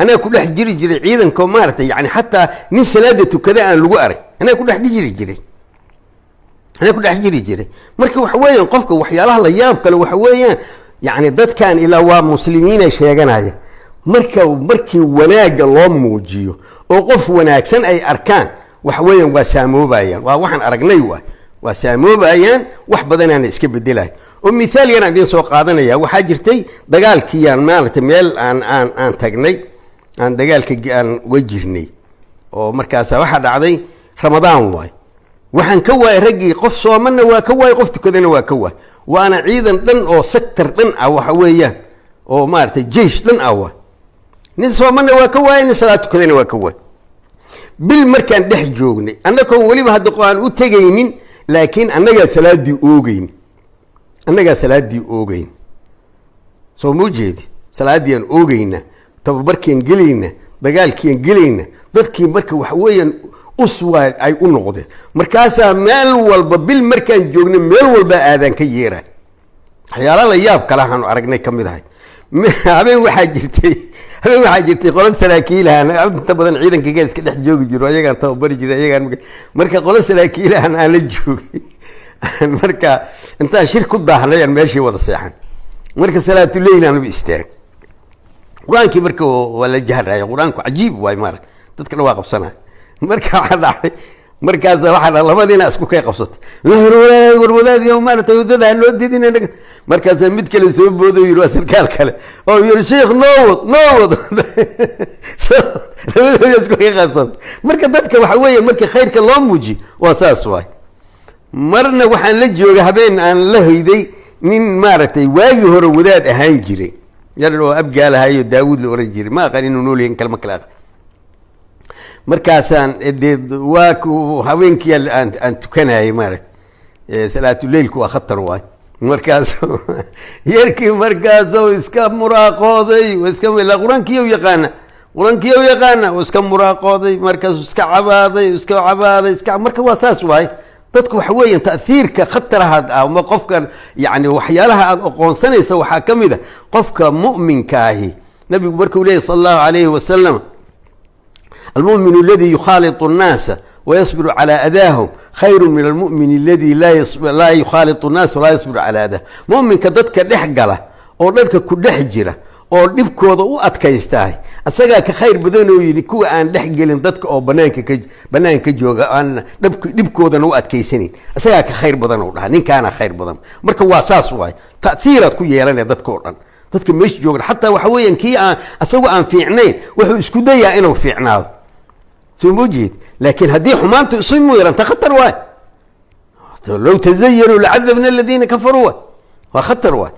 أنا كل واحد جري عيدا كمارته يعني حتى نسلادته كذا أنا لجو أري أنا كل واحد جري أنا كل واحد جري مركب وحويا قفك وحيالها لياب كانوا وحويا يعني ضد كان إلى ومسلمين شيئا هذا مركب وناج الله موجيه وقف وناكسن أي أركان وحويا وسامو بايان ووحن أرجنيوه وسامو بايان وحبذنا نسكب الدلاء ومثال أنا عندي سوق قاضنا يا وحاجرتي دجال كيان مالت ميل أن تجني أن دجال كيان وجهني ومركز واحد عادي رمضان واي وحن كوا رجي قف صومنا وكوا قفت كذا وكوا وأنا عيدا لن أو سكتر لن أو حويا أو مارت الجيش لن أو نسوا منا وكوا نسلات كذا وكوا بالمركان ده جوجني أنا كون ولي بهذا القرآن وتجينين لكن أنا جا سلاد دي أوجين أنا جا سلاد دي أوجين سو موجود سلاد دي أوجينا طب بركين جلينا دجال كين جلينا ضدكين بركوا حويا أسوأ أي أنقذ مركزها مال والببيل مركان جوجني مال والبآذان كييرة حيال الله ياب كلاهن أرجني كم ذا هذا واحد جرتي قلنا سلاكيلها أنا أنت بدن عيدا كجالس كده جوج جرو يا كان توبري جرو يا كان مركا قلنا سلاكيلها أنا لجوج مركا أنت شركة ضحنا يعني ماشي وضع صحن مركا سلات الليل أنا بيستاك قرآن كبركو ولا جهر يا قرآن عجيب واي مارك تذكر واقف سنة مركا واحد مركز واحد الله ما دينا اسكو كي قصت ورولاد يوم ما تودد انه دينا مركز مد كل سوبودو يرو سركال كله او يا شيخ نوض اسكو كي قصت مركز ددك waxa weeye markii khayrka loo muuji waa saas waay marna waxaan la joogay habeen aan la hayday nin maartay waagi hore wadaad ahaan jiray yaro abgaalahayo daawud la oran jiray ma aqaan inuu nooleyn kalma kala مركزان واكو هوينكي أن تكناي مارك صلاة الليل كوا خطر واي مركز يركي مركز وإسكاب مراقضي وإسكاب القرآن كيو يقانا وإسكاب مراقضي مركز وإسكاب عبادي وإسكاب عبادي إسكاب مركز واساس واي تذكر حويا تأثير كخطر هذا أو ما قفك يعني وحيالها قنصني سوى حاكم إذا قفك مؤمن كاهي نبي بركو ليه صلى الله عليه وسلم المؤمن الذي يخالط الناس ويصبر على أذاهم خير من المؤمن الذي لا يخالط الناس ولا يصبر على أذاه مؤمن كدتك دحقله أو دتك كدحجره أو دبكوده وأتكيستاهي أسجع كخير بدونه يلكو أن دحقلين دتك أو بنانك جوجا أن دبكوده وأتكيسنين أسجع كخير بدونه هنين كان خير بدن مركب واساس واي تأثيرات كويه لنا دتك أوران دتك مش جوجا حتى وحويا كي أسوأ أن في عينين وحو إسكودية إنه في عناد موجود لكن هدي حمانته يصيموا يرى تخطر واي لو تزينوا لعذبنا الذين كفروا وخطر واي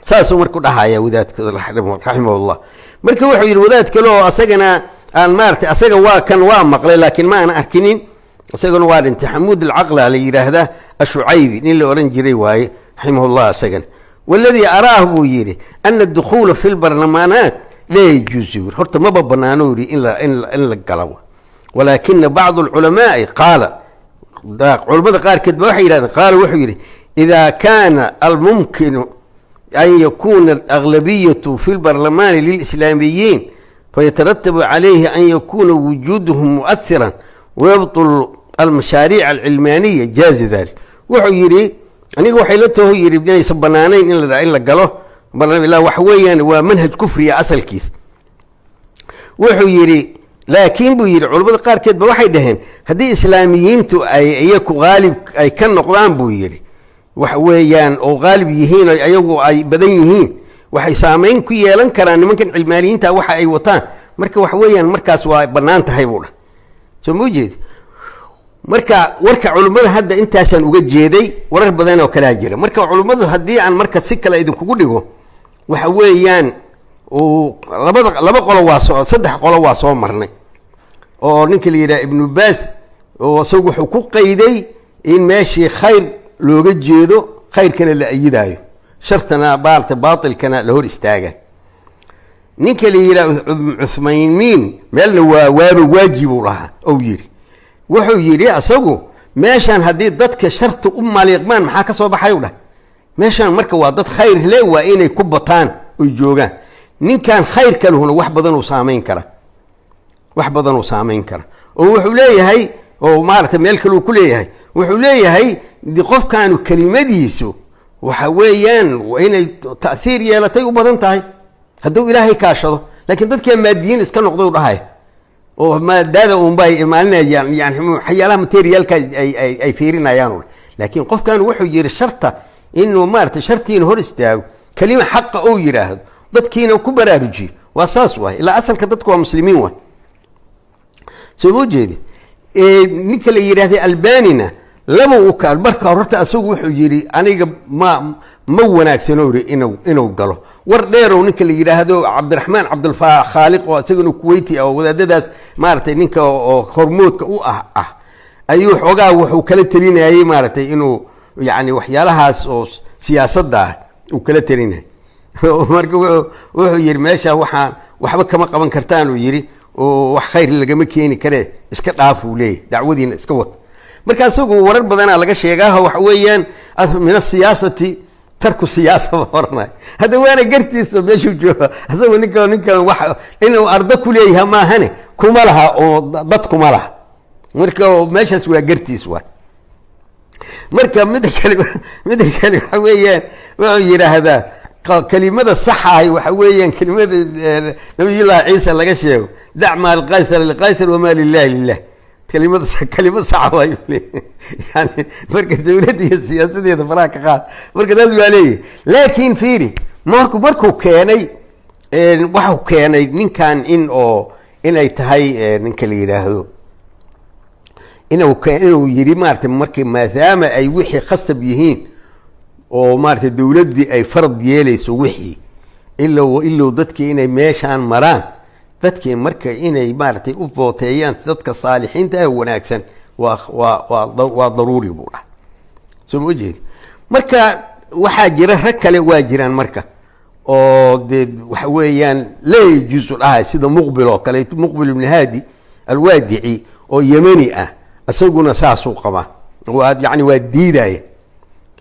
ساسو مركو دحايا ودات رحمه الله مركو وحو يري ودات كلو اسغنا ان مارت اسغا وا كان وا مقلي لكن ما انا اركنين اسغنا وا انت حمود العقل اللي يراهده الشعيبي نين لو اورن جيري واي رحمه الله اسغنا والذي اراه بو يري ان الدخول في البرلمانات لا يجوز هرت ما بنانوري إلا القلوة ولكن بعض العلماء قال علماء قال كتب وحي قال وحي إذا كان الممكن أن يكون الأغلبية في البرلمان للإسلاميين فيترتب عليه أن يكون وجودهم مؤثرا ويبطل المشاريع العلمانية جاز ذلك وحي أني وحيلته يري بدنا يسبنانين إلا قالوه لا وحويا ومنهج كفري أصل كيس وحويري لكن بوير علماء قار كده واحد دهن هدي إسلاميين تو أيكو غالب أي كان نقران بويري وحويا أو غالب يهين أيكو أي بدن يهين وحيسامين كي يلان كران ممكن علمانيين تا وحا أي وطان مركا وحويا مركز وبنان تهيبولا سو موجود مركا وركا علماء هدا انت عشان وجد جيدي ورك بدنا وكلا جيره مركا علماء هدي عن مركز سكلا ايدن كوغو دغو waxa weeyaan oo laba qolo waa soo saddex qolo waa soo marnay oo ninka la yiraahdo ibn Baas oo soo wuxuu ku qayday in meeshii khayr looga jeedo khayrkana la ayidaayo shartana baatilkana la hor istaaga ninka la yiraahdo Uthmaymin meelna waa waajib u lahaa oo yiri wuxuu yiri asagu meeshan hadii dadka shartu u maleeqmaan maxaa ka soo baxay u dhahay meeshan marka waa dad khayr leh waa inay ku bataan oo joogan ninkan khayrka lehuna wax badan uu saameyn kara wax badan uu saameyn kara oo wuxuu leeyahay oo maaragtay meel kale uu ku leeyahay wuxuu leeyahay qofkaanu kelimadiisu waxa weeyaan inay ta'thiir yeelatay u badan tahay hadduu ilaahay kaashado laakiin dadkii maadiyiin iska noqday u dhahay oo maadada uun bay ilmaalinayaan yani waxyaalaha materialka ay fiirinayaan laakiin qofkan wuxuu yiri sharta inuu maaragtay shartiin hor istaago kalima xaqa uu yiraahdo dadkiina ku baraarujiyo waa saas waay ilaa asalka dadku waa muslimiin waay soo jeedi ninka la yiraahday albanina lama uu ka barka horta asagu wuxuu yiri aniga ma wanaagsano inuu galo war dheerow ninka la yiraahdo Cabdiraxmaan Cabdulfaa Khaaliq oo asaguna Kuwaiti oo wadaadadaas maartay ninka oo hormoodka u ah ayuu xogaa wuxuu kala talinayay maartay inuu yaani waxyaalahaas oo siyaasadda uu kala talinay marka wuxuu yiri meesha waxba kama qaban kartaan uu yiri oo wax khayr lagama keeni kare iska dhaaf uu leeyahay dacwadiina iska wad marka asagu warar badan laga sheegaa waxa weeyaan min siyaasati tarku siyaasa horna hada waana gartiisa meeshu jooga asagu ninka wax inuu arda ku leeyahay ma ahane kuma laha oo dad kuma laha marka meeshaas waa gartiis waa marka mid kale waxa weeyaan wuxuu yiraahdaa كلمة الصحة وحويا كلمة نبي الله عيسى لقى شيء دع ما القيصر للقيصر وما لله لله كلمة صحة يعني مركز دولتي السياسة دي فراك قال مركز لازم عليه لكن فيري مركو كاني وحو كاني من كان إن أي تهي من كليله هذو إنه يري مارت مركز ما ثام أي وحي خاص بيهين oo maartay dawladii ay farad yeelayso wixii illa dadkii inay meeshaan maraan dadkii marka inay maartay u footeeyaan dadka saalixiinta ah wanaagsan waa daruuri buu ah soo jeed marka waxa jira rag kale waa jiraan marka oo waxa weeyaan leey juusu ah sida muqbil oo kale muqbil ibn hadi alwadi'i oo yemeni ah asaguna saasuu qaba yani waa diidaya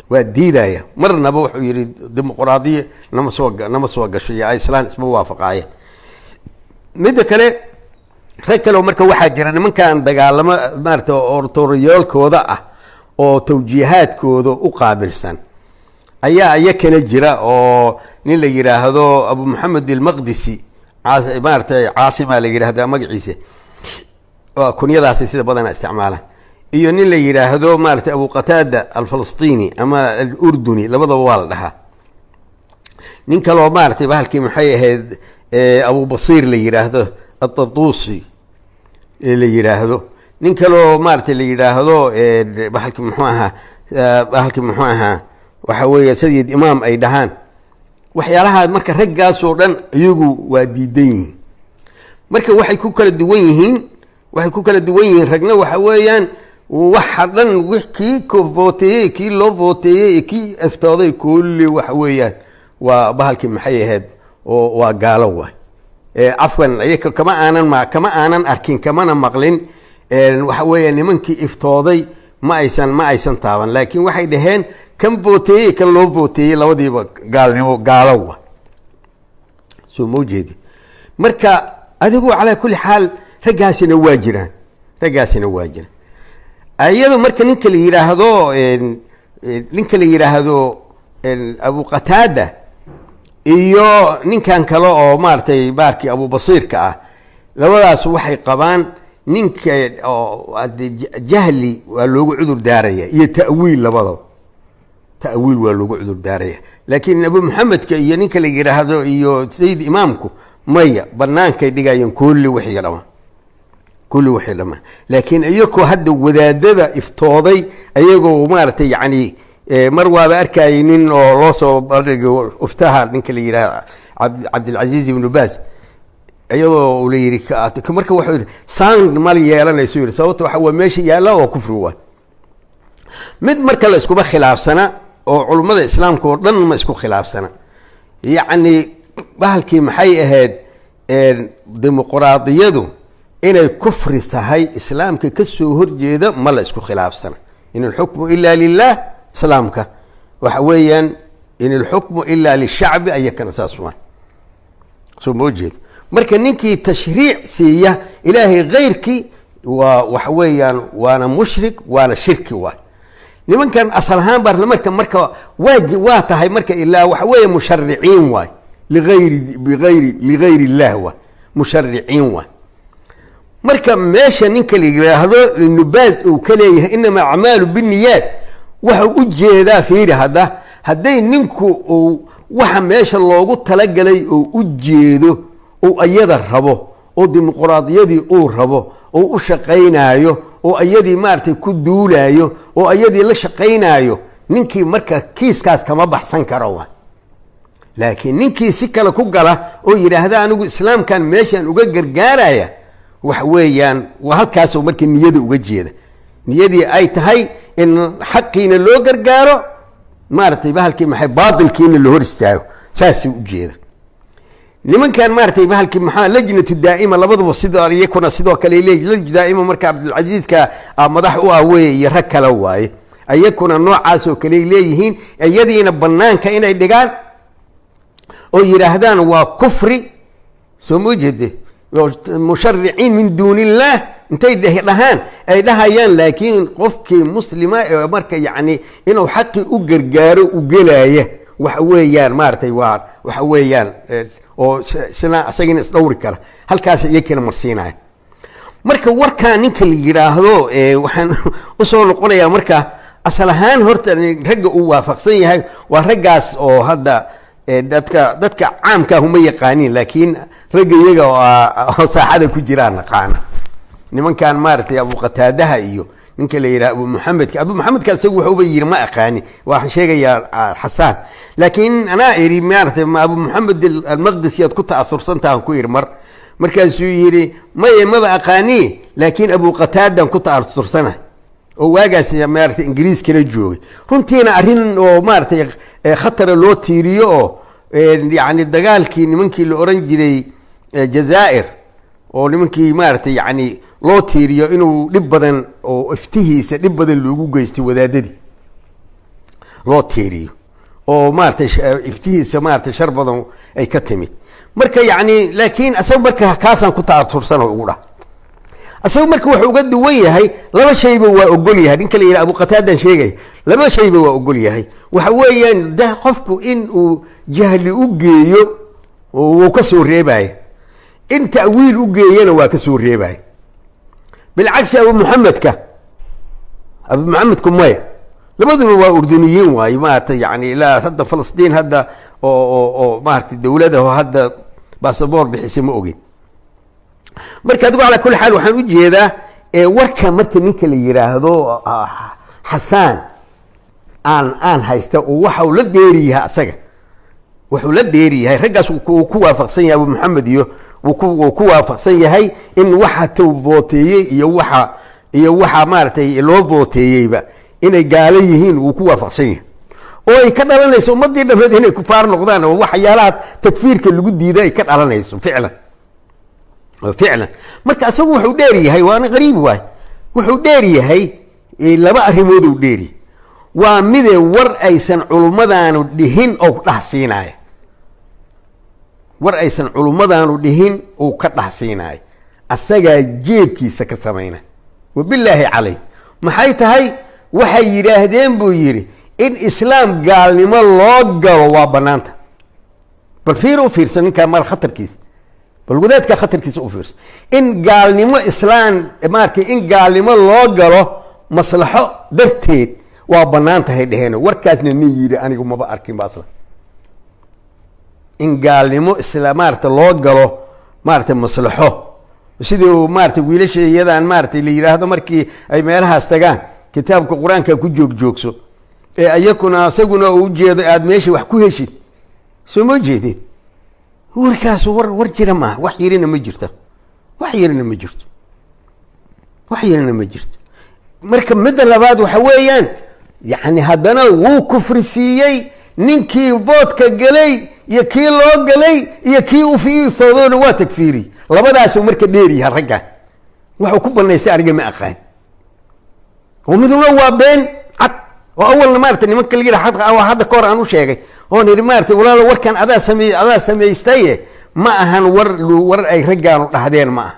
وديدايا مرنا بوحو يريد ديمقراطيه نما سو غشي يا اسلام اسمه وافقايه ميد كله ركلو marka waxa jira nimankan dagaalamo maarta ortoriyolkooda ah oo tawjiihaadkooda u qaabilsan ayaa kana jira oo nin la yiraahdo Abu Muhammad al-Maqdisi maarta caasima la yiraahdo magaciisa oo kunyadaas sida badan isticmaalaan iyo nin la yiraahdo maartay Abu Qatada al-Falastini ama al-Urduni labadaba waa la dhahaa nin kale oo maartay bahalkii maxay ahayd Abu Basir la yiraahdo at-Tartusi la yiraahdo nin kale oo maartay la yiraahdo bahalkii muxuu ahaa waxa weeye Sayyid Imam ay dhahaan waxyaalaha marka raggaas oo dhan iyagu waa diidan marka waxay ku kala duwan yihiin ragna waxa weeyaan وحدن وحكي كوفوتي كي لوفوتي كي افتاضي كل وحويان وبهالك محي هاد وقالوا عفوا كما انا اركين كما انا مقلين وحويان منكي افتاضي ما ايسان طابا لكن waxay dhaheen kan vootay kan loo vootay labadiiba gaalnimo soo mawjeedi marka adigu ala kulli xaal ragaasina waajiraan ayadu marka ninka la yiraahdo Abu Qatada iyo ninkan kale oo maartay baarki Abu Basirka ah labadaas waxay qabaan ninka jahli waa loogu cudur daaraya iyo ta'wiil labadaba ta'wiil waa loogu cudur daaraya laakiin Abu Muhammadka iyo ninka la yiraahdo iyo Sayyid Imaamku maya banaanka dhigayeen kulli wixii lama laakiin iyagoo hadda wadaadada iftooday ayagoo maartay yani mar waaba arkayeen oo loo soo bandhigo uftaha ninka la yiraahdo Abdul Aziz ibn Baz ayadoo uu leeyahay marka wuxuu yiri saan mal yeelanayso yiri sababta waxa waa meesha yaala oo kufri waa mid marka la isku khilaafsana oo culimada islaamka oo dhan ma isku khilaafsana yani bahalkii maxay ahayd dimuqraadiyadu inay kufri tahay islaamka ka soo horjeeda ma la isku khilaafsana in al-hukmu illa lillah islaamka waxa weeyaan in al-hukmu illa lishacbi ayakana saasuma soo moojid marka ninkii tashriic siiya ilaahay ghayrkii waxa weeyaan waana mushrik waana shirki waay nimankan asal ahaan baarlamaanka marka waajib waa tahay marka ilaa waxa weeye musharriciin waay ligayri illah waay musharriciin waay marka meesha ninka la yiraahdo nubaaz uu ka leeyahay inama acmaalu binniyaat waxa u jeedaa fiiri hadday ninku uu waxa meesha loogu talagalay oo u jeedo oo ayada rabo oo dimuqraadiyadii uu rabo oo u shaqaynaayo oo ayadii maartay ku duulaayo oo ayadii la shaqaynaayo ninkii marka kiiskaas kama baxsan karo waa laakiin ninkii si kale ku gala oo yiraahda anigu islaamkan meeshan uga gargaaraya wax weeyaan waa halkaas oo markii niyada uga jeeda niyadii ay tahay in xaqiina loo gargaaro maartay bahalkii maxay baadilkiina la hor istaago saasi u jeeda nimankan maartay bahalkii maxaa lajnatu daa'ima labaduba sidoo iyakuna sidoo kale lajnatu daa'ima marka Abdul Aziz ka madax u aweey iyo rag kale waaye ayakuna noocaas oo kale leeyihiin iyadiina banaanka inay dhigaan oo yiraahdaan waa kufri soo mujide musharriciin min duunillah intay dhahaan ay dhahayaan laakiin qofkii muslima ee marka yaani inuu xaqi u gargaaro u gelaaya waxa weeyaan maartay waxa weeyaan oo sina asagina isdhowri kara halkaas iyakina marsiinaya marka warka ninka la yiraahdo waxaan u soo noqonayaa marka asal ahaan horta ragga uu waafaqsan yahay waa raggaas oo hadda dadka caamka huma yaqaaniin laakiin ragga iyaga oo saaxada ku jiraan naqaana nimankan maartay Abu Qataadaha iyo ninka la yiraahdo Abu Muhammad ka isagu wuxuu yiri ma aqaani waxaan sheegayaa Xasan laakiin ana iri maartay Abu Muhammad al-Maqdisi aad ku ta'assursantaan ku irmar markaas uu yiri ma aqaani laakiin Abu Qataada ku ta'assursana oo waagaas maartay Ingiriis kala joogay runtiina arin oo maartay khatar loo tiiriyo oo yaani dagaalkii nimankii la oran jiray Jazaa'ir oo nimankii maartay yaani loo tiiriyo inuu dib badan oo iftihiisa dib badan loogu geystay wadaadadii loo tiiriyo oo maartay iftihiisa maartay shar badan ay ka timid marka yaani laakiin asaga marka kaasan ku taartursano ugu dhax asaga marka wuxuu uga duwan yahay laba shayba waa ogol yahay ninka la yiraahdo Abu Qataada sheegay laba shayba waa ogol yahay waxa weeyaan qofku in uu jahli u geeyo oo ka soo reebay in ta'wiil u geeyana waa ka soo reebay بالعكس أبو محمد كمية لماذا هو أردنيين واي ما يعني لا هذا فلسطين هذا أو ما الدولة ده هذا باسبور بحسم أوجي مركز على كل حال وحن وجه هذا وركا مركز منك اللي يراهدو حسان آن هايستا وحول ديريها سجى وحول ديريها رجس وكوا فقصية أبو محمد يو وكوا فقصية هاي إن واحد توفوتيه يوحى مارتي لو فوتيه بقى إن قاليهين وكوا فقصية oo ka dhalanayso umadii dhammayd inay ku faar noqdaan oo waxyaalaha tadfiirka lagu diiday ka dhalanayso ficlan marka asagu wuxuu dheer yahay waana qariib waay wuxuu dheer yahay laba arrimood uu dheeri waa mid war aysan culumadaanu dhihin oo dhaxsiinay war aysan culumadaanu dhihin oo ka dhaxsiinay asaga jeebkiisa ka sameeyna wabillahi calay maxay tahay waxay yiraahdeen buu yiri in islaam gaalnimo loo galo waa banaanta bal fiirsan ka mar khatarkiis bal wadaadka khatarkiisa u fiirsan in gaalnimo islaam markay in gaalnimo loo galo maslaxo darteed waa banaanta hay dhaheeno warkaasna ma yiri anigu ma arkin baasla in gaalnimo islaamaarta loo galo maarta maslaxo sidoo maarta wiilashayadaan maarta la yiraahdo markii ay meelahaas tagaan kitaabka quraanka ku joogso ayakuna asaguna uu jeedo aad meesha wax ku heshid soo ma jeedid warkaas war jira ma wax yirina ma jirto marka mid labaad waxa weeyaan yaani hadana wuu kufrisiyay ninkii boodka galay iyo kii loo galay iyo kii u fiirsoodo waa takfiiri labadaas marka dheeriya ragga wuxuu ku banaysay ariga ma aqaan ومثلنا وابين وأول ما رتني ممكن لقي حد أو حد كور أنا وشيء هون اللي ما رتي ولا لو كان أذا سمي استيه ما أهان ور أي رجعوا لحدين ما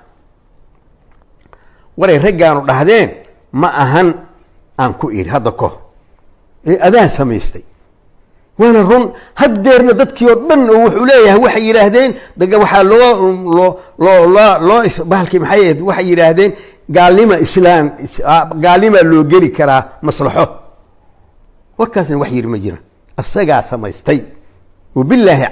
ور أي رجعوا لحدين ما أهان أنكو إير هذا كه أذان سميستي وانا رون هديرنا ددكي ودن وحوليه waxay yiraahdeen daga waxa loo bahalkii maxay waxay yiraahdeen gaalnimo islaan gaalnimo loo geli karaa maslaxo warkaasna wax yiri ma jira asaga samaystay wabillahi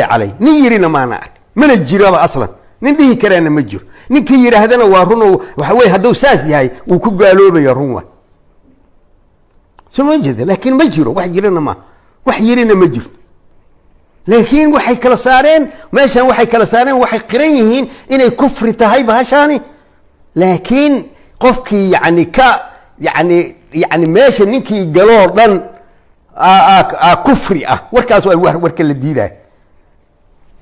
calay nin yirina maana mana jiraba aslan nin dhihi karana ma jiro ninkii yiraahdana waa run waxa way haduu saas yahay uu ku gaaloobay run waa سمجد لكن مجرو واحد يرينا ما واحد يرينا مجرو لكن واحد كلا صارين ماشي واحد كلا صارين واحد قرينهين إنه كفر تهاي بهاشاني لكن قفكي يعني يعني ماشي نكي جلور دن كفري وركاس ورك اللي ده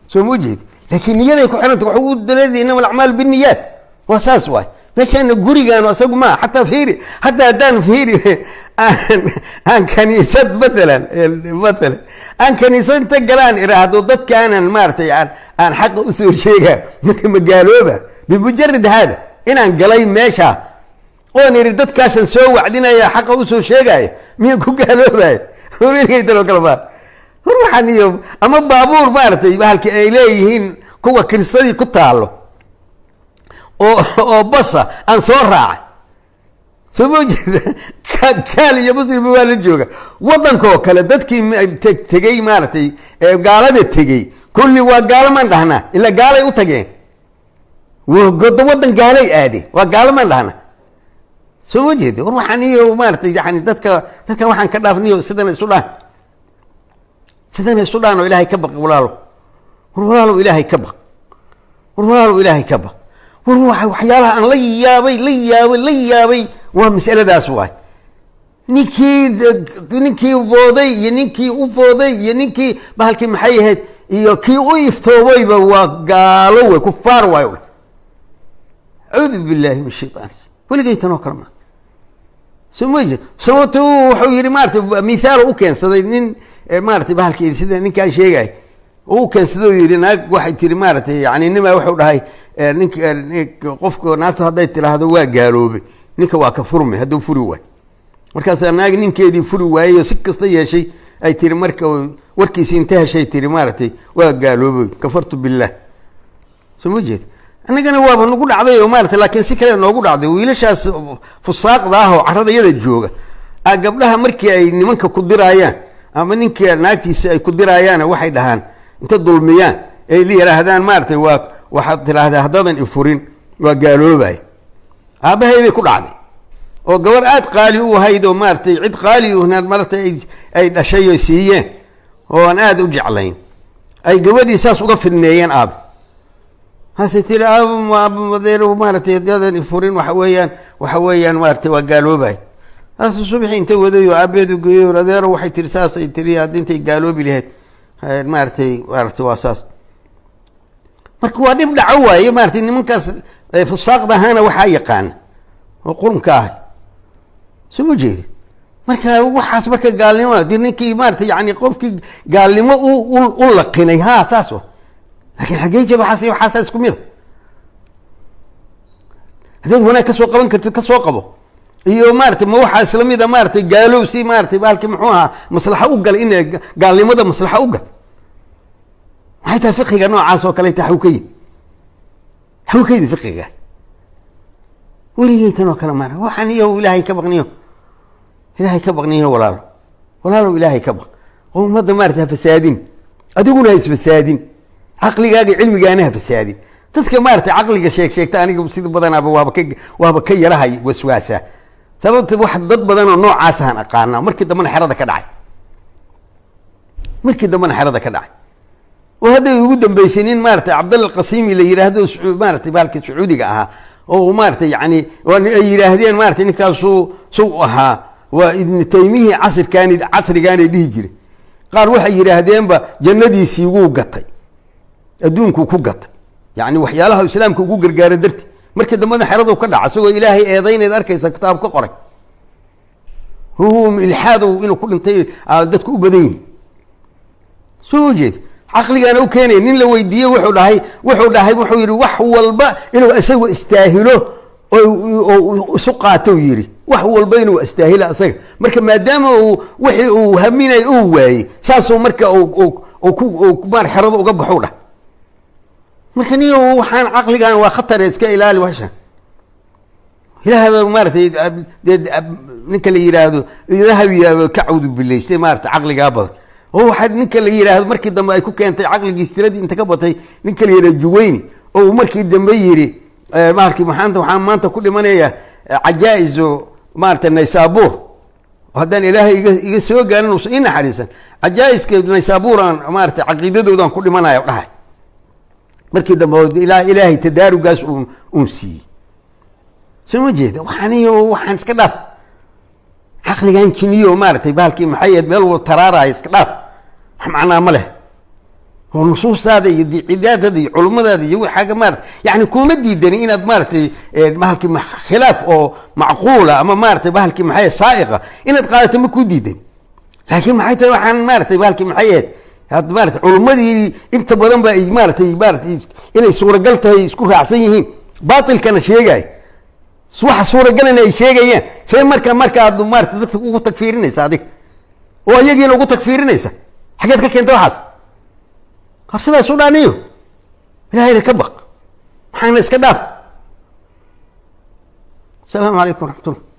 سمجد لكن يدا يكون حنا تقعد الذي إنما الأعمال بالنيات وأساس واحد ماشي أنا جوري كانوا أسوق ما حتى دان فيري أن كنيسة مثلا أن كنيسة تجلان إرادة ضد كان مارتي عن حق أسور شيء مثل ما قالوا به بمجرد هذا إن قلي ماشى وأنا ردت كاسن سو وعدنا يا حق أسور شيء مين قالوا به ورين يدلوا كلامات روحني يوم أما بابور مارتي بهالك إليهين كوا كريستي كتالو أو بصة أن صور راعي سموجد كان يبصر بوالد جوجا وطن كوكلا دتكي تجي مارتي قالت تجي كل وقال من دهنا إلا قال يوتجين وقد وطن قال يأدي وقال من دهنا سموجد وروحاني ومارتي يعني دتك وحن كلافني وسدنا السودان وإلهي كبق ولاله إلهي كبق وروح وحيالها أن ليابي ومسألة ذا سواي نكي وفوضي نكي بهالكي محيهد كي ويفتوي وقالوا كفار وايولا أعوذ بالله من الشيطان ولقيت نوكر ما سموجد سوتو وحويري مارتي مثال وكان صديقين مارتي بهالكي سيدا نكا شيء وكان سيدو يريناك واحد تيري مارتي يعني إنما وحود هاي نك قفكو ناتو هذا هذا وقالوا ninka waa ka furmay haduu furi waay markaas anaag ninkeedii furi waayay si kasta yeeshay ay tiri marka warkiisi inta heshay tiri maartay waa gaaloobay kafartu billah sumujid anagana waaba nagu dhacday oo maartay laakiin si kale noogu dhacday wiilashaas fusaaqda ah oo carradayada jooga gabdhaha markii ay nimanka ku diraayaan ama ninkii naagtiisa ay ku diraayaan waxay dhahaan inta dulmiyaan ay leeyahdaan maartay waxa tiraahdaa hadadan ifurin waa gaaloobay أبهاي بيكون عادي، أو جوار قالي وهيدو مارتي عد قالي وهنا مرتي أي شيء يسيه، هو أنا أدو جعلين، أي جوار يساس وقف النيان أب، هسيتير أب مدير مارتي هذا الفورين وحويان مارتي وقالوا باي، هسه صبحين تودو أبيد وجيور هذا روحي ترساس يتري هذا أنت قالوا بليه، مارتي واساس، مركوا نبدأ عواي مارتي إن منكس في الصاغ هنا وحايقان وقرن كاه سو جيد مركا وحاس مركا قال لي ما دينكي مارتي يعني قفكي قال لي ما ولقيني ها اساسه لكن حقيقه وحاسسكم يد هذا هنا كسوق قبن كنت كسوق قبو ايو مارتي ما وحا اسلامي ده مارتي قالوا سي مارتي بالك محوها مصلحه وقال ان قال لي مده مصلحه وقال ما هي فقه نوعاس وكليت حوكيد فقه قال وليتنو كلام وحنيه إلهي كبغنيه ولا إلهي كبغ هو مدة مارتها فسادين أدقون هاي فسادين عقلي قاقي علمي قانها فسادين تذكر مارتها عقلي شيك تاني قبل سيد بدنا وابكي لها وسواسة سببت واحد ضد بدنا نوع عاسها أقارنا مركز دمنا حرادة كدعي وهذا يقول بيسنين مارتي عبد الله القصيمي اللي يرهدوا مارتي بالك سعودي قاها أو مارتي يعني ويرهدين مارتي نكاسو سوءها وابن تيمية عصر كان يجري قال وحي يرهدين بجندي سيقو قطي أدونكو كو قطي يعني وحيالها الإسلام كو قرقار درتي مركز دمنا حرضوا كدع سوى إلهي أيضين إذا أركيس كتاب كقري هو الحاد وإنه كل انتي عادتكو بدني سوجد caqligaana u keenaya. nin la weydiiyey wuxuu yidhi wax walba inuu isagu istaahilo oo isu qaato yidhi wax walba inuu istaahilo asaga. marka maadaama wixii uu haminay uu waayey saasuu marka maar xerada uga baxu dhah. marka niyo waxaan caqligan waa khatar, iska ilaali washa. ilaahay maartay ninka la yiraahdo ilaahayaba ka cawdu bilaystay maartay caqliga badan. oo waxa ninka la yiraahdo markii dambe ay ku keentay caqligiis tiradii inta ka batay ninka la yiraahdo Juwayni oo markii dambe yiri maalkii waxaan maanta ku dhimanaya cajaa'izo maartay Naysaabuur. haddaan ilaahay iga soo gaarin oo in xariisan cajaa'iska Naysaabuuran maartay caqiidadoodan ku dhimanaya dhahay. markii dambe ilaahay tadaarugaas siiyey. soo jeeda waxaan iska dhaaf caqligan kiniyo maartay baalkii maxay meel wada taraaraya iska dhaaf wax macnaa ma leh. oo nusuusaada iyo ciidaadada iyo culumadaada iyo waxa maartay yani kuma diidani inaad maartay baalkii khilaaf oo macquula ama maartay baalkii maxay saa'iqa inaad qaadato ma ku diidan. laakiin maxay tahay waxaan maartay baalkii maxay had maartay culumadii inta badan ba ay maartay inay suuragal tahay isku raacsan yihiin baatilkana sheegay waxa suuragal inay sheegayaan say marka aad maartay dadka ugu tagfiirinaysa adig oo ayagiina ugu tagfiirinaysa xageed ka keentay waxaas. har sidaas u dhaaniyo ilaahayna ka baq maxaana iska dhaaf. asalaamu calaykum waraxmatullah.